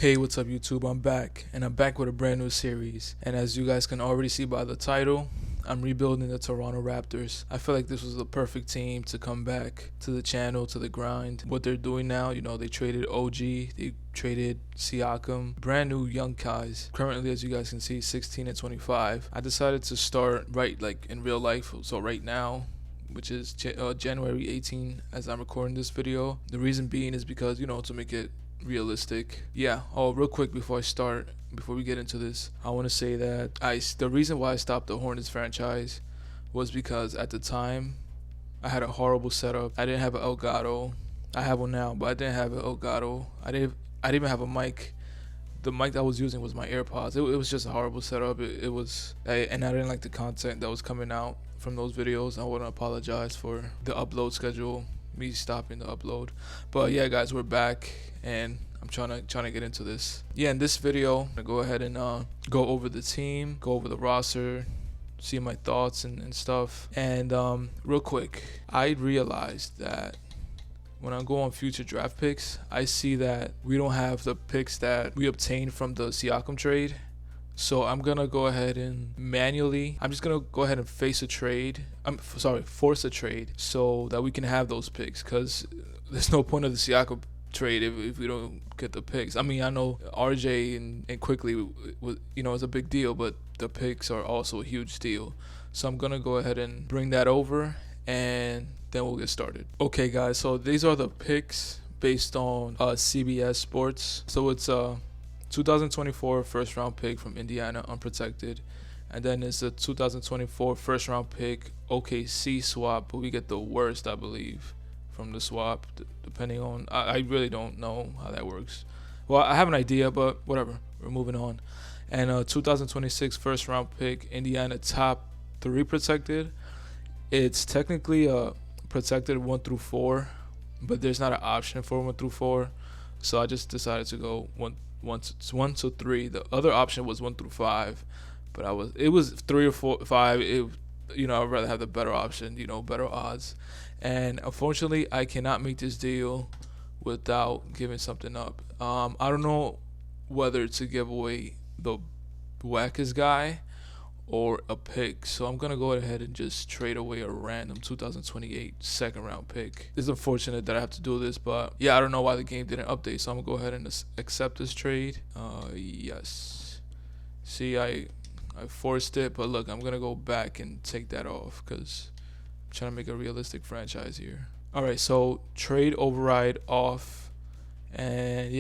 Hey, what's up YouTube? I'm back, and I'm back with a brand new series. And as you guys can already see by the title, I'm rebuilding the Toronto Raptors. I feel like this was the perfect team to come back to the channel, to the grind. What they're doing now, they traded OG, they traded Siakam, brand new young guys. Currently, as you guys can see, 16 and 25. I decided to start in real life, so right now, which is January 18 as I'm recording this video. The reason being is because, to make it realistic. Real quick before we get into this, I want to say that the reason why I stopped the Hornets franchise was because at the time I had a horrible setup. I didn't have an Elgato. I have one now, but I didn't have an Elgato. I didn't even have a mic. The mic that I was using was my AirPods. It was just a horrible setup. And I didn't like the content that was coming out from those videos. I want to apologize for the upload schedule, me stopping the upload. But yeah, guys, we're back, and I'm trying to get into this. In this video, I'm gonna go ahead and go over the team, go over the roster, see my thoughts and stuff. And real quick, I realized that when I go on future draft picks, I see that we don't have the picks that we obtained from the Siakam trade. So I'm gonna go ahead and I'm just gonna go ahead and force a trade so that we can have those picks, because there's no point of the Siakam trade if we don't get the picks. I mean, I know RJ and quickly is a big deal, but the picks are also a huge deal. So I'm gonna go ahead and bring that over, and then we'll get started. Okay, guys, so these are the picks based on CBS Sports. So it's 2024 first round pick from Indiana, unprotected, and then it's a 2024 first round pick OKC swap, but we get the worst, I believe, from the swap, depending on, I really don't know how that works. Well, I have an idea, but whatever, we're moving on. And 2026 first round pick, Indiana, top 3 protected. It's technically protected 1 through 4, but there's not an option for 1 through 4, so I just decided to go 1 to 3. The other option was 1 through 5, but it was 3 or 4, 5. I'd rather have the better option, better odds. And unfortunately, I cannot make this deal without giving something up. I don't know whether to give away the wackest guy or a pick, so I'm gonna go ahead and just trade away a random 2028 second round pick. It's unfortunate that I have to do this, but I don't know why the game didn't update, so I'm gonna go ahead and accept this trade. Yes, see, I forced it, but look, I'm gonna go back and take that off because I'm trying to make a realistic franchise here. All right, so trade override off, and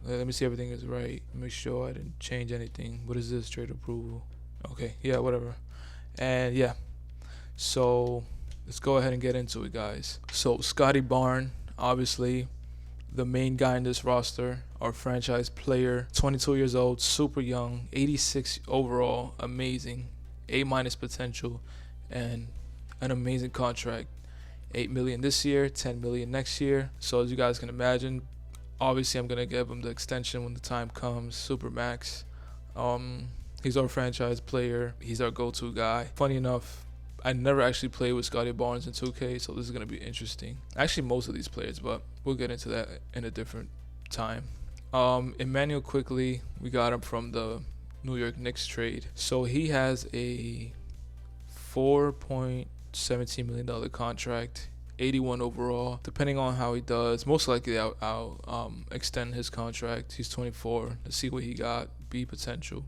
let me see everything is right. Make sure I didn't change anything. What is this? Trade approval. Okay, whatever. And so let's go ahead and get into it, guys. So Scotty Barnes, obviously the main guy in this roster, our franchise player, 22 years old, super young, 86 overall, amazing, A- potential, and an amazing contract. $8 million this year, $10 million next year. So as you guys can imagine, obviously I'm gonna give him the extension when the time comes, super max. He's our franchise player. He's our go-to guy. Funny enough, I never actually played with Scotty Barnes in 2K, so this is going to be interesting. Actually, most of these players, but we'll get into that in a different time. Emmanuel quickly, we got him from the New York Knicks trade. So he has a $4.17 million contract, 81 overall. Depending on how he does, most likely I'll extend his contract. He's 24. Let's see what he got. B potential.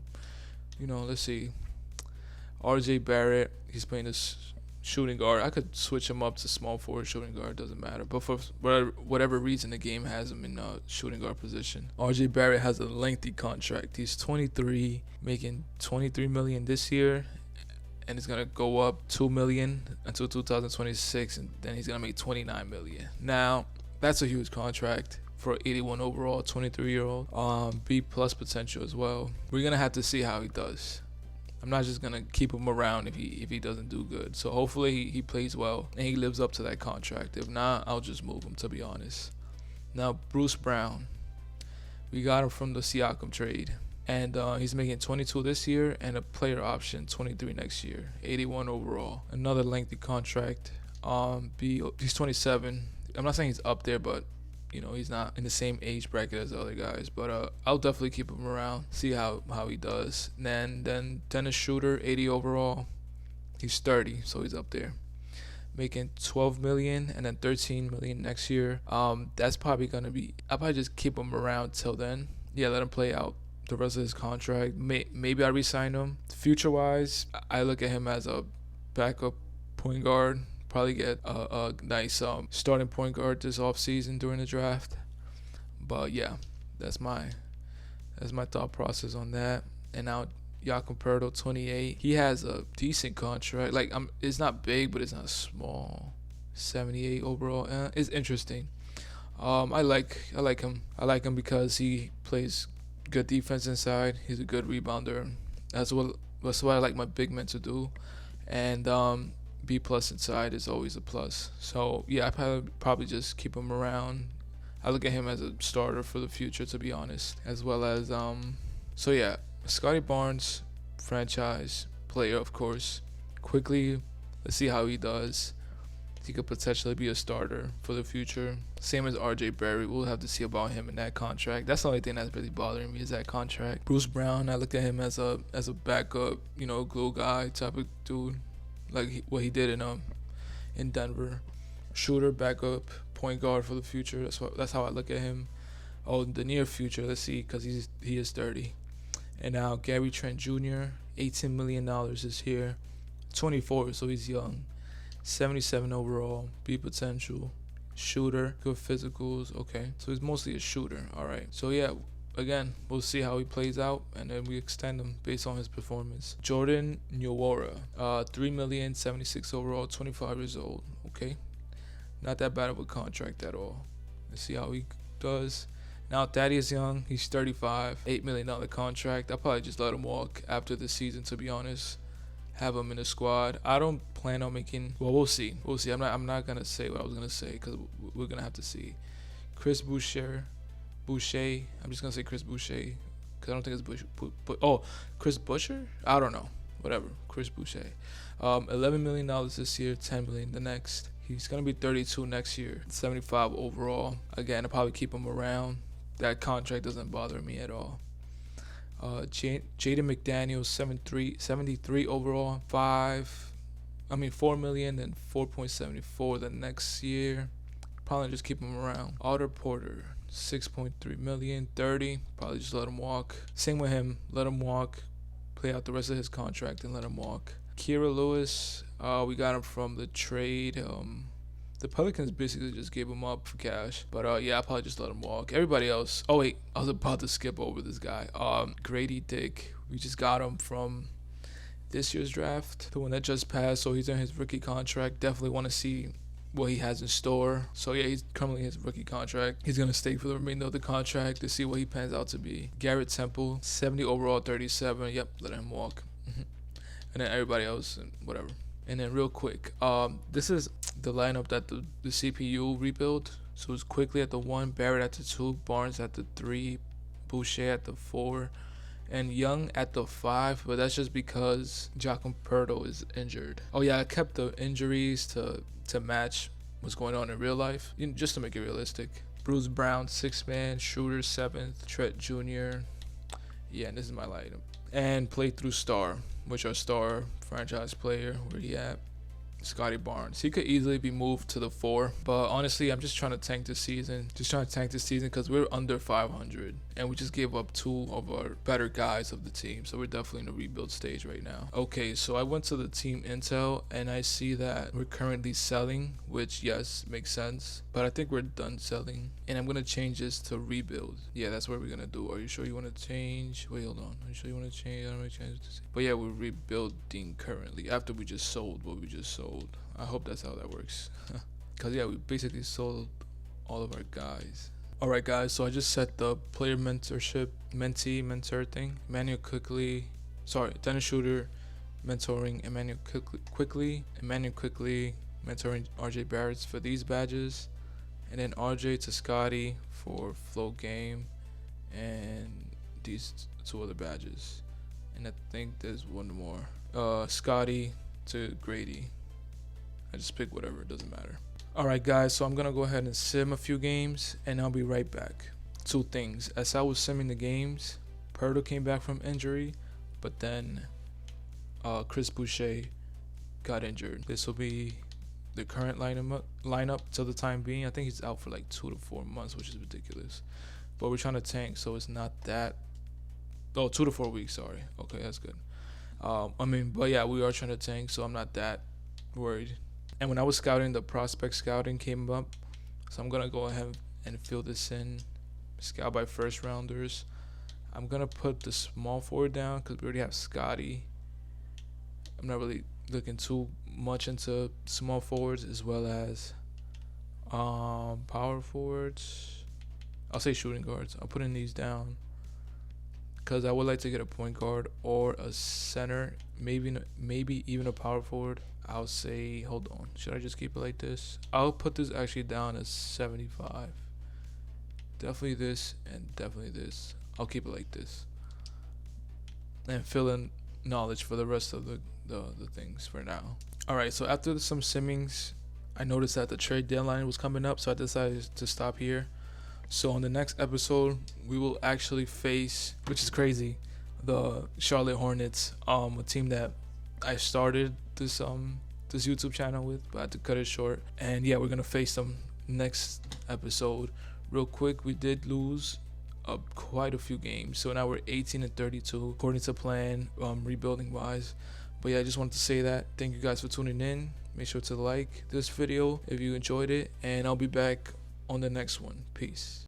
Let's see. RJ Barrett, he's playing this shooting guard. I could switch him up to small forward, shooting guard, doesn't matter. But for whatever reason, the game has him in shooting guard position. RJ Barrett has a lengthy contract. He's 23, making $23 million this year, and it's gonna go up $2 million until 2026, and then he's gonna make $29 million. Now, that's a huge contract for 81 overall, 23-year-old. B+ potential as well. We're gonna have to see how he does. I'm not just gonna keep him around if he doesn't do good. So hopefully he plays well and he lives up to that contract. If not, I'll just move him, to be honest. Now Bruce Brown, we got him from the Siakam trade, and he's making 22 this year and a player option 23 next year. 81 overall, another lengthy contract. He's 27. I'm not saying he's up there, but he's not in the same age bracket as the other guys. But I'll definitely keep him around, see how he does. And then Dennis Schroeder, 80 overall. He's 30, so he's up there, making 12 million and then 13 million next year. That's probably gonna be. I'll probably just keep him around till then. Yeah, let him play out the rest of his contract. Maybe I re-sign him. Future wise, I look at him as a backup point guard. Probably get a nice starting point guard this offseason during the draft. But yeah, that's my thought process on that. And now Jakob Poeltl, 28. He has a decent contract. Like, it's not big, but it's not small. 78 overall. It's interesting. I like him. I like him because he plays good defense inside. He's a good rebounder. That's what I like my big men to do. And B plus inside is always a plus. So yeah, I probably just keep him around. I look at him as a starter for the future, to be honest. As well as so yeah, Scotty Barnes, franchise player, of course. Quickly, let's see how he does. He could potentially be a starter for the future. Same as RJ Barrett. We'll have to see about him in that contract. That's the only thing that's really bothering me is that contract. Bruce Brown, I look at him as a backup, glue guy type of dude, like what he did in Denver. Shooter, backup, point guard for the future. That's how I look at him. Oh, the near future. Let's see, because he is 30. And now Gary Trent Jr., $18 million this year, 24, so he's young. 77 overall, B potential, shooter, good physicals. Okay, so he's mostly a shooter. All right, so yeah, again, we'll see how he plays out, and then we extend him based on his performance. Jordan Nwora, $3 million, 76 overall, 25 years old. Okay, not that bad of a contract at all. Let's see how he does. Now Thaddeus Young, he's 35, $8 million contract. I'll probably just let him walk after the season, to be honest. Have him in the squad. I don't plan on making. Well, we'll see. I'm not gonna say what I was gonna say because we're gonna have to see. Chris Boucher. I'm just gonna say Chris Boucher because I don't think it's Chris Boucher. I don't know. Whatever. Chris Boucher. $11 million this year. $10 million the next. He's gonna be 32 next year. 75 overall. Again, I'll probably keep him around. That contract doesn't bother me at all. Jaden McDaniels, 73 overall, $4 million and 4.74 the next year. Probably just keep him around. Otto Porter, 6.3 million, 30. Probably just let him walk. Same with him, let him walk. Play out the rest of his contract and let him walk. Kira Lewis, we got him from the trade. The Pelicans basically just gave him up for cash. But yeah, I'll probably just let him walk. Everybody else. Oh wait, I was about to skip over this guy. Grady Dick. We just got him from this year's draft, the one that just passed. So he's in his rookie contract. Definitely want to see what he has in store. So yeah, he's currently in his rookie contract. He's gonna stay for the remainder of the contract to see what he pans out to be. Garrett Temple, 70 overall, 37. Yep, let him walk. And then everybody else and whatever. And then real quick, this is the lineup that the CPU rebuilt. So it's Quickly at the 1, Barrett at the 2, Barnes at the 3, Boucher at the 4, and Young at the 5. But that's just because Jakob Poeltl is injured. Oh yeah, I kept the injuries to match what's going on in real life, just to make it realistic. Bruce Brown, 6th man, Shooter 7th, Trent Jr. Yeah, and this is my lineup. And playthrough star, which our star franchise player, where he at? Scotty Barnes. He could easily be moved to the 4, but honestly, I'm just trying to tank this season. Because we're under 500, and we just gave up 2 of our better guys of the team, so we're definitely in a rebuild stage right now. Okay, so I went to the team intel, and I see that we're currently selling, which yes, makes sense, but I think we're done selling, and I'm gonna change this to rebuild. Yeah, that's what we're gonna do. Are you sure you want to change? Wait, hold on. Are you sure you want to change? I don't know, change it. But yeah, we're rebuilding currently after we just sold what we just sold. I hope that's how that works. Because yeah, we basically sold all of our guys. Alright guys, so I just set the player mentor thing. Dennis Schroeder mentoring Emmanuel Quickly mentoring RJ Barrett for these badges. And then RJ to Scotty for flow game. And these 2 other badges. And I think there's one more. Scotty to Grady. I just pick whatever, it doesn't matter. Alright guys, so I'm gonna go ahead and sim a few games and I'll be right back. Two things. As I was simming the games, Pirtle came back from injury, but then Chris Boucher got injured. This will be the current lineup till the time being. I think he's out for like 2 to 4 months, which is ridiculous. But we're trying to tank, so it's not that. Oh, 2 to 4 weeks. Sorry. Okay, that's good. But yeah, we are trying to tank, so I'm not that worried. And when I was scouting, the prospect scouting came up, so I'm gonna go ahead and fill this in. Scout by first rounders. I'm gonna put the small forward down because we already have Scotty. I'm not really looking too much into small forwards as well as power forwards. I'll say shooting guards. I'll put in these down because I would like to get a point guard or a center, maybe even a power forward. I'll say, hold on, should I just keep it like this? I'll put this actually down as 75. Definitely this and definitely this. I'll keep it like this and fill in knowledge for the rest of the things for now. Alright, so after some simmings, I noticed that the trade deadline was coming up, so I decided to stop here. So on the next episode, we will actually face, which is crazy, the Charlotte Hornets, a team that I started this YouTube channel with, but I had to cut it short. And yeah, we're gonna face them next episode. Real quick, we did lose quite a few games, so now we're 18-32 according to plan, rebuilding wise. But yeah, I just wanted to say that. Thank you guys for tuning in. Make sure to like this video if you enjoyed it, and I'll be back on the next one. Peace.